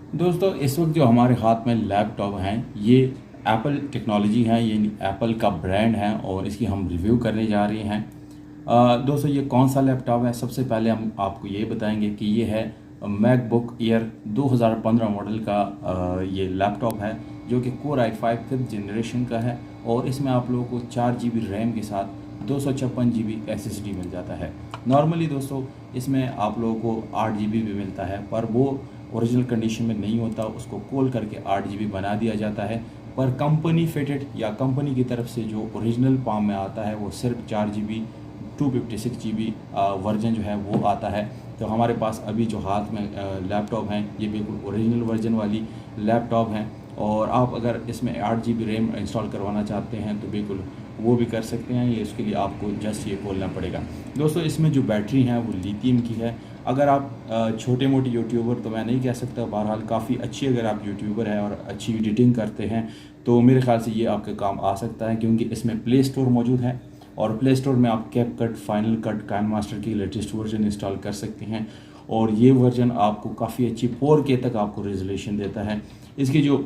दोस्तों इस वक्त जो हमारे हाथ में लैपटॉप हैं ये एप्पल टेक्नोलॉजी है, ये एप्पल का ब्रांड है और इसकी हम रिव्यू करने जा रहे हैं। दोस्तों ये कौन सा लैपटॉप है, सबसे पहले हम आपको ये बताएंगे कि ये है मैकबुक एयर 2015 मॉडल का ये लैपटॉप है जो कि कोर i5 5th जनरेशन का है और इसमें आप लोगों को 4 GB रैम के साथ 256 GB SSD मिल जाता है। नॉर्मली दोस्तों इसमें आप लोगों को 8 GB भी मिलता है, पर वो ओरिजिनल कंडीशन में नहीं होता, उसको खोल करके 8 GB बना दिया जाता है। पर कंपनी फिटेड या कंपनी की तरफ से जो ओरिजिनल पाम में आता है वो सिर्फ 4 GB 256 GB वर्जन जो है वो आता है। तो हमारे पास अभी जो हाथ में लैपटॉप हैं ये बिल्कुल ओरिजिनल वर्जन वाली लैपटॉप हैं और आप अगर इसमें 8 GB रैम इंस्टॉल करवाना चाहते हैं तो बिल्कुल वो भी कर सकते हैं। ये इसके लिए आपको जस्ट ये खोलना पड़ेगा। दोस्तों इसमें जो बैटरी है वो लिथियम की है। अगर आप छोटे मोटे यूट्यूबर तो मैं नहीं कह सकता, बहरहाल काफ़ी अच्छी अगर आप यूट्यूबर हैं और अच्छी एडिटिंग करते हैं तो मेरे ख्याल से ये आपके काम आ सकता है, क्योंकि इसमें प्ले स्टोर मौजूद है और प्ले स्टोर में आप CapCut, final cut, KineMaster की लेटेस्ट वर्जन इंस्टॉल कर सकते हैं और ये वर्जन आपको काफ़ी अच्छी 4K तक आपको रेजोल्यूशन देता है। इसकी जो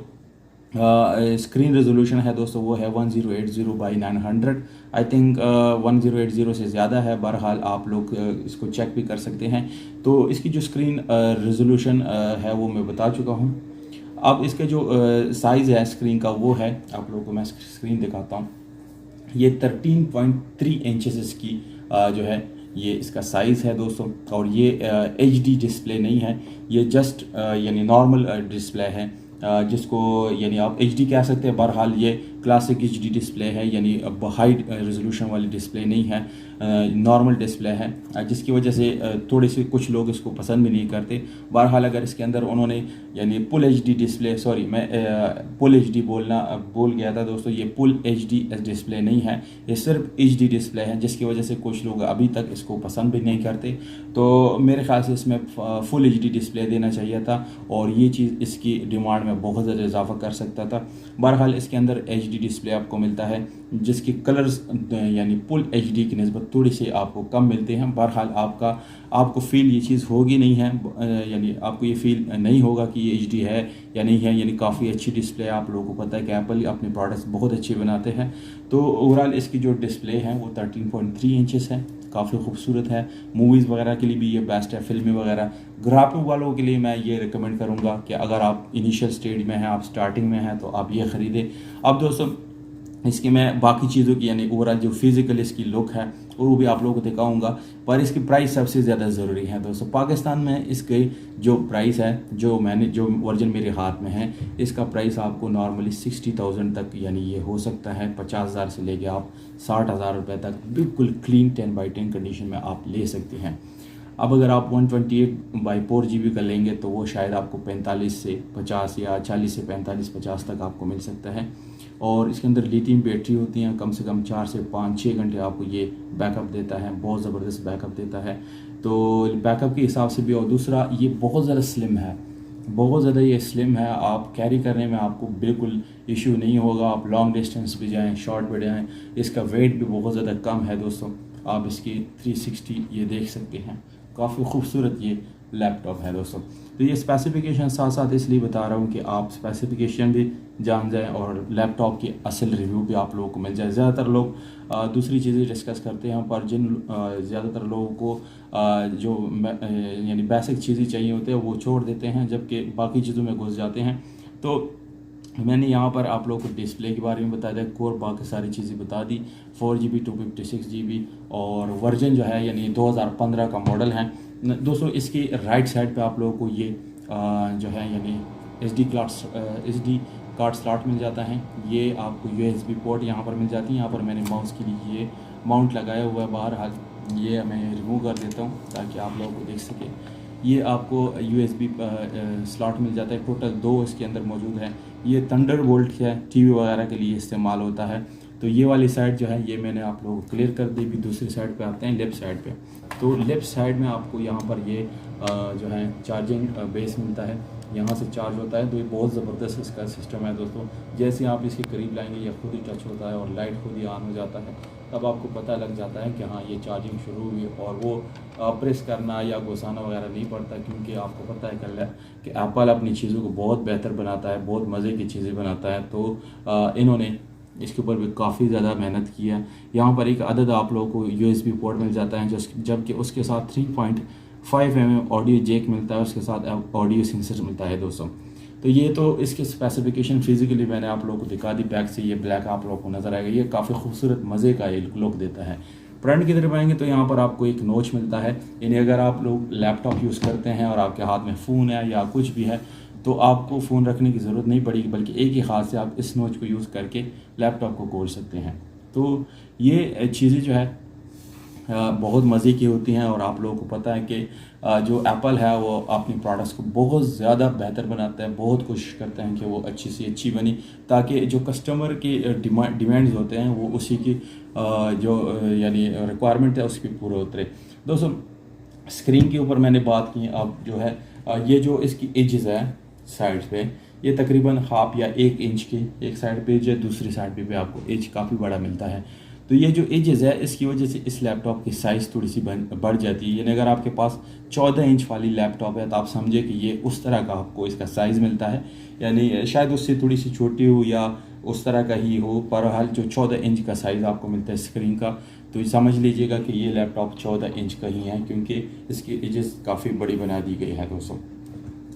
स्क्रीन रेजोल्यूशन है दोस्तों वो है 1080 बाई 900। आई थिंक 1080 से ज़्यादा है, बहरहाल आप लोग इसको चेक भी कर सकते हैं। तो इसकी जो स्क्रीन रेजोल्यूशन है वो मैं बता चुका हूँ। अब इसका जो साइज़ है स्क्रीन का वो है, आप लोगों को मैं स्क्रीन दिखाता हूँ। ये 13.3 इंचेस इसकी जो है ये इसका साइज़ है दोस्तों। और ये HD डिस्प्ले नहीं है, ये जस्ट यानी नॉर्मल डिस्प्ले है, जिसको यानी आप HD कह सकते हैं। बहरहाल ये क्लासिक HD डिस्प्ले है, यानी अब हाई रेजोल्यूशन वाली डिस्प्ले नहीं है, नॉर्मल डिस्प्ले है, जिसकी वजह से थोड़े से कुछ लोग इसको पसंद भी नहीं करते। बहरहाल अगर इसके अंदर उन्होंने यानी फुल HD डिस्प्ले, सॉरी मैं फुल HD बोल गया था दोस्तों, ये फुल HD डिस्प्ले नहीं है, ये सिर्फ HD डिस्प्ले है, जिसकी वजह से कुछ लोग अभी तक इसको पसंद भी नहीं करते। तो मेरे ख्याल से इसमें फुल HD डिस्प्ले देना चाहिए था और ये चीज़ इसकी डिमांड में बहुत ज़्यादा इजाफा कर सकता था। बहरहाल इसके अंदर HD डिस्प्ले आपको मिलता है जिसकी कलर्स यानी फुल HD की निस्बत थोड़ी सी आपको कम मिलते हैं। बहरहाल आपको फील ये चीज़ होगी नहीं है, यानी आपको ये फील नहीं होगा कि ये HD है या नहीं है, यानी काफ़ी अच्छी डिस्प्ले है। आप लोगों को पता है कि एप्पल अपने प्रोडक्ट्स बहुत अच्छे बनाते हैं। तो ओवरऑल इसकी जो डिस्प्ले है वो 13.3 इंचेस है, काफ़ी खूबसूरत है। मूवीज़ वगैरह के लिए भी ये बेस्ट है, फिल्में वगैरह। ग्राफिक वालों के लिए मैं ये रिकमेंड करूँगा कि अगर आप इनिशियल स्टेज में हैं, आप स्टार्टिंग में हैं, तो आप ये ख़रीदें। अब दोस्तों इसकी मैं बाकी चीज़ों की यानी ओवरऑल जो फिज़िकल इसकी लुक है और वो भी आप लोगों को दिखाऊंगा, पर इसकी प्राइस सबसे ज़्यादा ज़रूरी है दोस्तों। पाकिस्तान में इसकी जो प्राइस है, जो वर्जन मेरे हाथ में है, इसका प्राइस आपको नॉर्मली 60,000 तक यानी ये हो सकता है 50,000 से लेके आप 60,000 रुपये तक बिल्कुल क्लीन 10x10 कंडीशन में आप ले सकते हैं। अब अगर आप 128/4 GB का लेंगे तो वो शायद आपको 45 से 50 या 40 से 45-50 तक आपको मिल सकता है। और इसके अंदर लिथियम बैटरी होती हैं, कम से कम 4 से 5-6 घंटे आपको ये बैकअप देता है, बहुत ज़बरदस्त बैकअप देता है। तो बैकअप के हिसाब से भी, और दूसरा ये बहुत ज़्यादा स्लिम है, बहुत ज़्यादा ये स्लिम है, आप कैरी करने में आपको बिल्कुल इशू नहीं होगा। आप लॉन्ग डिस्टेंस पे जाएँ, शॉर्ट पे जाएँ। इसका वेट भी बहुत ज़्यादा कम है दोस्तों। आप इसकी 360 ये देख सकते हैं, काफ़ी खूबसूरत ये लैपटॉप है दोस्तों। तो ये स्पेसिफिकेशन साथ साथ इसलिए बता रहा हूँ कि आप स्पेसिफिकेशन भी जान जाएं और लैपटॉप की असल रिव्यू भी आप लोगों को मिल जाए। ज़्यादातर लोग दूसरी चीज़ें डिस्कस करते हैं, पर जिन ज़्यादातर लोगों को जो यानी बेसिक चीज़ें चाहिए होते हैं वो छोड़ देते हैं, जबकि बाकी चीज़ों में घुस जाते हैं। तो मैंने यहाँ पर आप लोगों को डिस्प्ले के बारे में बता दिया, कोर बाकी सारी चीज़ें बता दी। 4 GB 256 GB और वर्जन जो है यानी 2015 का मॉडल है दोस्तों। इसकी राइट साइड पे आप लोगों को ये जो है यानी SD कार्ड स्लॉट मिल जाता है। ये आपको USB पोर्ट यहाँ पर मिल जाती है। यहाँ पर मैंने माउस के लिए ये माउंट लगाया हुआ है, बाहर ये मैं रिमूव कर देता हूँ ताकि आप लोगों को देख सके। ये आपको USB स्लॉट मिल जाता है, टोटल 2 इसके अंदर मौजूद है। ये थंडरबोल्ट है, TV वगैरह के लिए इस्तेमाल होता है। तो ये वाली साइड जो है ये मैंने आप लोगों को क्लियर कर दी। भी दूसरी साइड पे आते हैं, लेफ़्ट साइड पे। तो लेफ़्ट साइड में आपको यहाँ पर ये जो है चार्जिंग बेस मिलता है यहाँ से चार्ज होता है। तो ये बहुत ज़बरदस्त इसका सिस्टम है दोस्तों। जैसे आप इसके करीब लाएंगे ये खुद ही टच होता है और लाइट खुद ही ऑन हो जाता है। तब आपको पता लग जाता है कि हाँ ये चार्जिंग शुरू हुई, और वो प्रेस करना या घुसाना वगैरह नहीं पड़ता, क्योंकि आपको पता है कि एप्पल अपनी चीज़ों को बहुत बेहतर बनाता है, बहुत मज़े की चीज़ें बनाता है। तो इन्होंने इसके ऊपर भी काफ़ी ज़्यादा मेहनत की है। यहाँ पर एक अदद आप लोगों को USB पोर्ट मिल जाता है, जबकि उसके साथ 3.5 mm ऑडियो जैक मिलता है, उसके साथ ऑडियो सेंसर मिलता है दोस्तों। तो ये तो इसकी स्पेसिफिकेशन फिजिकली मैंने आप लोगों को दिखा दी। बैक से ये ब्लैक आप लोगों को नज़र आएगा, ये काफ़ी खूबसूरत मज़े का ये लुक देता है। फ्रंट की तरफ आएंगे तो यहाँ पर आपको एक नोच मिलता है, यानी अगर आप लोग लैपटॉप यूज़ करते हैं और आपके हाथ में फ़ोन है या कुछ भी है तो आपको फ़ोन रखने की ज़रूरत नहीं पड़ेगी, बल्कि एक ही हाथ से आप इस नोच को यूज़ करके लैपटॉप को खोल सकते हैं। तो ये चीज़ें जो है बहुत मज़े की होती हैं, और आप लोगों को पता है कि जो एप्पल है वो अपनी प्रोडक्ट्स को बहुत ज़्यादा बेहतर बनाता है, बहुत कोशिश करते हैं कि वो अच्छी से अच्छी बनी, ताकि जो कस्टमर की डिमांड्स होते हैं वो उसी की जो यानी रिक्वायरमेंट है उसकी पूरे उतरे। दोस्तों स्क्रीन के ऊपर मैंने बात की, अब जो है ये जो इसकी एजेस है साइड पे, ये तकरीबन हाफ या 1 इंच की एक साइड पे जो दूसरी साइड पे भी आपको एज काफ़ी बड़ा मिलता है। तो ये जो एजेस है इसकी वजह से इस लैपटॉप की साइज़ थोड़ी सी बढ़ जाती है। यानी अगर आपके पास 14 इंच वाली लैपटॉप है तो आप समझे कि ये उस तरह का आपको इसका साइज़ मिलता है, यानी शायद उससे थोड़ी सी छोटी हो या उस तरह का ही हो, पर हाल जो 14 इंच का साइज़ आपको मिलता है स्क्रीन का, तो समझ लीजिएगा कि ये लैपटॉप 14 इंच का ही है, क्योंकि इसकी एजेस काफ़ी बड़ी बना दी गई है दोस्तों।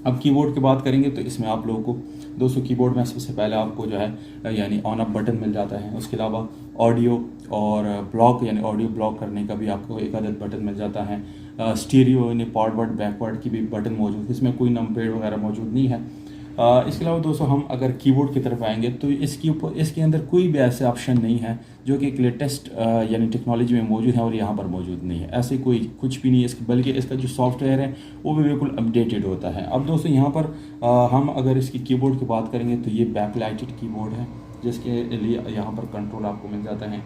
अब कीबोर्ड की बात करेंगे तो इसमें आप लोगों को दोस्तों कीबोर्ड में सबसे पहले आपको जो है यानी ऑन अप बटन मिल जाता है। उसके अलावा ऑडियो और ब्लॉक यानी ऑडियो ब्लॉक करने का भी आपको एक अदद बटन मिल जाता है। स्टीरियो यानी फॉरवर्ड बैकवर्ड की भी बटन मौजूद है, इसमें कोई नंबर वगैरह मौजूद नहीं है। इसके अलावा दोस्तों हम अगर कीबोर्ड की तरफ आएंगे तो इसके अंदर कोई भी ऐसे ऑप्शन नहीं है जो कि एक लेटेस्ट यानी टेक्नोलॉजी में मौजूद है और यहाँ पर मौजूद नहीं है। ऐसे कोई कुछ भी नहीं है बल्कि इसका जो सॉफ्टवेयर है वो भी बिल्कुल अपडेटेड होता है। अब दोस्तों यहाँ पर हम अगर इसकी कीबोर्ड की बात करेंगे तो ये बैकलाइटेड कीबोर्ड है, जिसके लिए यहाँ पर कंट्रोल आपको मिल जाता है।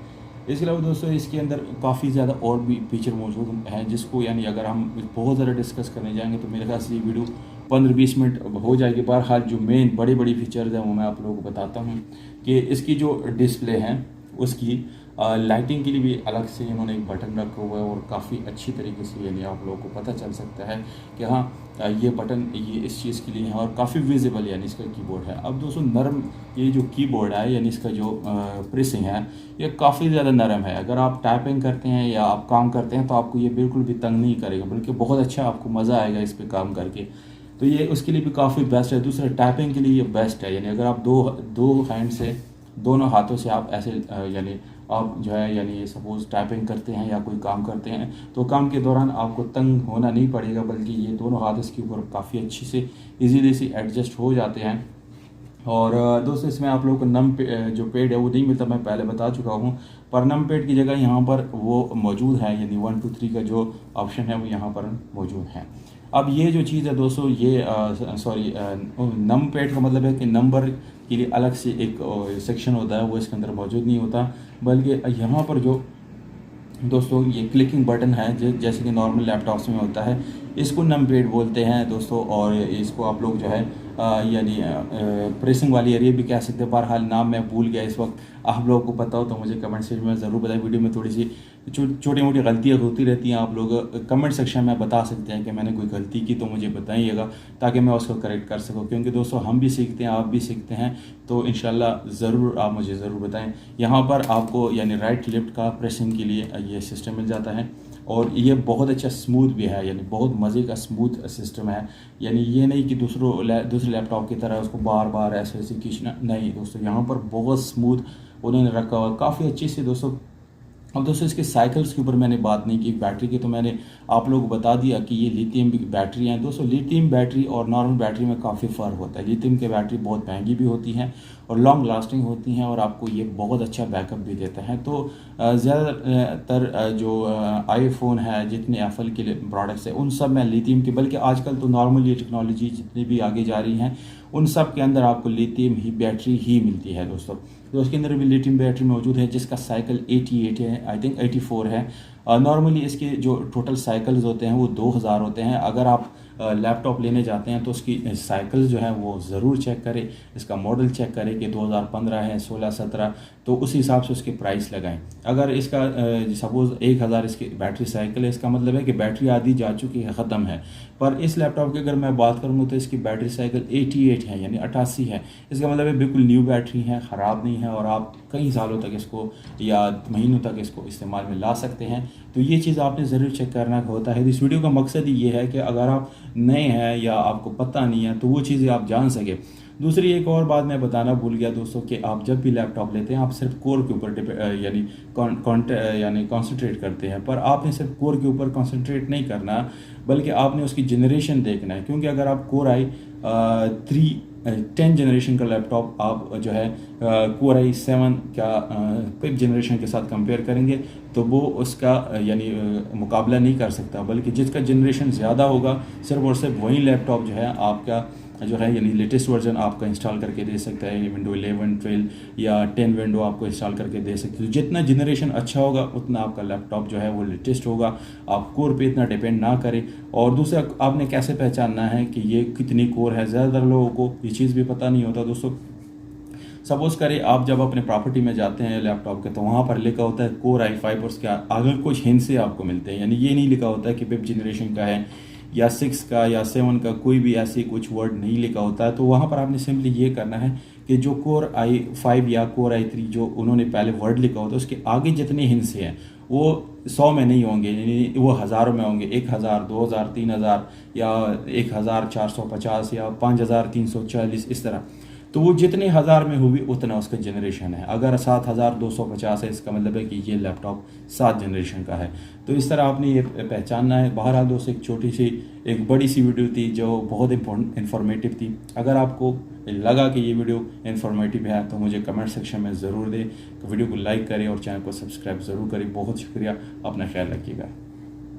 इसके अलावा दोस्तों इसके अंदर काफ़ी ज़्यादा और भी फीचर मौजूद हैं, जिसको यानी अगर हम बहुत ज़्यादा डिस्कस करने जाएंगे तो मेरे ख्याल से ये वीडियो 15-20 मिनट हो जाएगी। बहरहाल जो मेन बड़ी फीचर्स हैं वो मैं आप लोगों को बताता हूँ कि इसकी जो डिस्प्ले है उसकी लाइटिंग के लिए भी अलग से इन्होंने एक बटन रखा हुआ है, और काफ़ी अच्छी तरीके से यानी आप लोगों को पता चल सकता है कि हाँ ये बटन ये इस चीज़ के लिए है, और काफ़ी विजिबल यानी इसका कीबोर्ड है। अब दोस्तों नरम ये जो कीबोर्ड है यानी इसका जो प्रेसिंग है ये काफ़ी ज़्यादा नरम है। अगर आप टाइपिंग करते हैं या आप काम करते हैं तो आपको ये बिल्कुल भी तंग नहीं करेगा, बल्कि बहुत अच्छा आपको मज़ा आएगा इस पर काम करके। तो ये उसके लिए भी काफ़ी बेस्ट है। दूसरा टाइपिंग के लिए ये बेस्ट है, यानी अगर आप दो हैंड से दोनों हाथों से आप ऐसे यानी आप जो है यानी सपोज़ टाइपिंग करते हैं या कोई काम करते हैं तो काम के दौरान आपको तंग होना नहीं पड़ेगा, बल्कि ये दोनों हाथ इसके ऊपर काफ़ी अच्छी से इजीली से एडजस्ट हो जाते हैं। और दोस्तों इसमें आप लोगों को जो पेड है वो नहीं मिलता, मैं पहले बता चुका हूँ, पर नम पेड की जगह यहाँ पर वो मौजूद है, यानी 1 2 3 का जो ऑप्शन है वो यहाँ पर मौजूद है। अब ये जो चीज़ है दोस्तों ये नम पैड का मतलब है कि नंबर के लिए अलग से एक सेक्शन होता है, वो इसके अंदर मौजूद नहीं होता, बल्कि यहाँ पर जो दोस्तों ये क्लिकिंग बटन है जैसे कि नॉर्मल लैपटॉप्स में होता है, इसको नम पैड बोलते हैं दोस्तों। और इसको आप लोग जो है यानी प्रेसिंग वाली एरिया भी कह सकते हैं। बहरहाल नाम मैं भूल गया इस वक्त, आप लोगों को पता हो तो मुझे कमेंट सेक्शन में ज़रूर बताएं। वीडियो में थोड़ी सी छोटी मोटी गलतियाँ होती रहती हैं, आप लोग कमेंट सेक्शन में बता सकते हैं कि मैंने कोई गलती की तो मुझे बताइएगा, ताकि मैं उसको करेक्ट कर सकूँ, क्योंकि दोस्तों हम भी सीखते हैं, आप भी सीखते हैं, तो इंशाल्लाह ज़रूर आप मुझे ज़रूर बताएं। यहाँ पर आपको यानी राइट लेफ्ट का प्रेसिंग के लिए ये सिस्टम मिल जाता है, और ये बहुत अच्छा स्मूथ भी है, यानी बहुत मज़े का स्मूथ सिस्टम है। यानी ये नहीं कि दूसरे लैपटॉप की तरह उसको बार बार ऐसे खींचना, नहीं दोस्तों, यहाँ पर बहुत स्मूथ उन्होंने रखा हुआ काफ़ी अच्छी से दोस्तों। अब दोस्तों इसके साइकिल्स के ऊपर मैंने बात नहीं की, बैटरी की तो मैंने आप लोगों को बता दिया कि ये लिथियम बैटरी हैं दोस्तों। लिथियम बैटरी और नॉर्मल बैटरी में काफ़ी फ़र्क होता है। लिथियम की बैटरी बहुत महंगी भी होती हैं और लॉन्ग लास्टिंग होती हैं, और आपको ये बहुत अच्छा बैकअप भी देता है। तो ज़्यादातर जो आईफोन है, जितने एप्पल के प्रोडक्ट्स हैं, उन सब में लिथियम की, बल्कि आजकल तो नॉर्मल ये टेक्नोलॉजी जितनी भी आगे जा रही हैं उन सब के अंदर आपको लिथियम ही बैटरी ही मिलती है दोस्तों। तो उसके अंदर भी लिथियम बैटरी मौजूद है, जिसका साइकिल 88 है, आई थिंक 84 है। नॉर्मली इसके जो टोटल साइकिल्स होते हैं वो 2000 होते हैं। अगर आप लैपटॉप लेने जाते हैं तो उसकी साइकिल जो है वो ज़रूर चेक करें, इसका मॉडल चेक करें कि 2015 है, 16, 17, तो उस हिसाब से उसकी प्राइस लगाएं। अगर इसका सपोज़ 1000 इसकी बैटरी साइकिल है, इसका मतलब है कि बैटरी आधी जा चुकी है, ख़त्म है। पर इस लैपटॉप की अगर मैं बात करूँ तो इसकी बैटरी साइकिल 88 है, यानी 88 है। इसका मतलब है बिल्कुल न्यू बैटरी है, ख़राब नहीं है और आप कई सालों तक इसको या महीनों तक इसको इस्तेमाल में ला सकते हैं। तो ये चीज़ आपने ज़रूर चेक करना होता है। इस वीडियो का मकसद ही ये है कि अगर आप नए हैं या आपको पता नहीं है तो वो चीज़ें आप जान सकें। दूसरी एक और बात मैं बताना भूल गया दोस्तों कि आप जब भी लैपटॉप लेते हैं आप सिर्फ कोर के ऊपर यानी कॉन्सेंट्रेट करते हैं, पर आपने सिर्फ कोर के ऊपर कॉन्सेंट्रेट नहीं करना बल्कि आपने उसकी जनरेशन देखना है। क्योंकि अगर आप कोर आई 10 जनरेशन का लैपटॉप आप जो है कोर आई 7 का 5th जनरेशन के साथ कंपेयर करेंगे तो वो उसका यानी मुकाबला नहीं कर सकता, बल्कि जिसका जनरेशन ज़्यादा होगा सिर्फ और सिर्फ वही लैपटॉप जो है आपका जो है यानी लेटेस्ट वर्जन आपका इंस्टॉल करके दे सकता है। विंडो 11, 12 या 10 विंडो आपको इंस्टॉल करके दे सकते हो। जितना जनरेशन अच्छा होगा उतना आपका लैपटॉप जो है वो लेटेस्ट होगा। आप कोर पे इतना डिपेंड ना करें। और दूसरा, आपने कैसे पहचानना है कि ये कितनी कोर है, ज़्यादातर लोगों को ये चीज़ भी पता नहीं होता दोस्तों। सपोज़ करें आप जब अपने प्रॉपर्टी में जाते हैं लैपटॉप के तो वहाँ पर लिखा होता है कोर i5 और उसके आगे कुछ हिंट से आपको मिलते हैं, यानी ये नहीं लिखा होता है कि 5th जनरेशन का है या 6 का या 7 का, कोई भी ऐसे कुछ वर्ड नहीं लिखा होता है। तो वहाँ पर आपने सिंपली ये करना है कि जो कोर i5 या कोर i3 जो उन्होंने पहले वर्ड लिखा होता है उसके आगे जितने हिंस हैं वो 100 में नहीं होंगे, यानी वो हज़ारों में होंगे, 1000, 2000, 3000 या 1450 या 5340 इस तरह। तो वो जितने हज़ार में हुई उतना उसका जनरेशन है। अगर 7250 है इसका मतलब है कि ये लैपटॉप 7 जनरेशन का है। तो इस तरह आपने ये पहचानना है। बहरहाल दोस्तों, एक बड़ी सी वीडियो थी जो बहुत इन्फॉर्मेटिव थी। अगर आपको लगा कि ये वीडियो इन्फॉर्मेटिव है तो मुझे कमेंट सेक्शन में ज़रूर दें। वीडियो को लाइक करें और चैनल को सब्सक्राइब ज़रूर करें। बहुत शुक्रिया, अपना ख्याल रखिएगा।